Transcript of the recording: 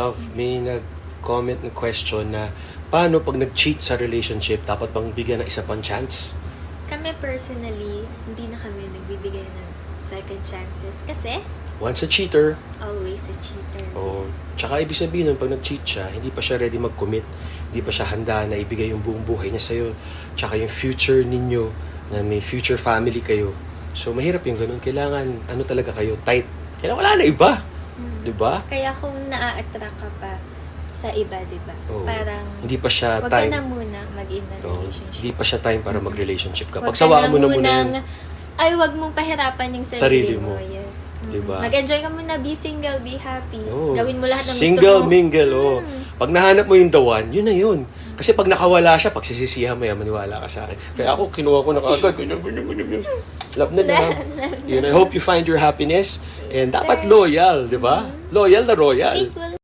Love, may nag-comment ng question na paano pag nag-cheat sa relationship, dapat bang bigyan ng isa pang chance? Kami personally, hindi na kami nagbibigay ng second chances kasi Once a cheater, always a cheater. oh, tsaka ibig sabihin nun, pag nag-cheat siya, hindi pa siya ready mag-commit, hindi pa siya handa na ibigay yung buong buhay niya sa'yo, tsaka yung future ninyo, na may future family kayo. So, mahirap yung ganun. Kailangan, ano talaga kayo, tight. Kailangan wala na iba. Diba? Kaya kung naa-attract ka pa sa iba, diba? Oo. Parang, Hindi pa siya wag ka time. na muna mag-in na Oo, relationship. hindi pa siya time para mag-relationship ka. Wag Pagsawaan mo na muna yun. ay, wag mong pahirapan yung Sarili sarili mo. mo. Yes. Diba? Mag-enjoy ka muna, be single, be happy. Oo. Gawin mo lahat ng Single, gusto mo. mingle, oh. Pag nahanap mo yung the one, yun na yun. Kasi pag nakawala siya, pagsisisihan mo yan, maniwala ka sa akin. Kaya ako, kinuha ko na kaagad. Ganyan. Love na love. Yun, I hope you find your happiness. And dapat loyal, di ba? Loyal na royal. Faithful.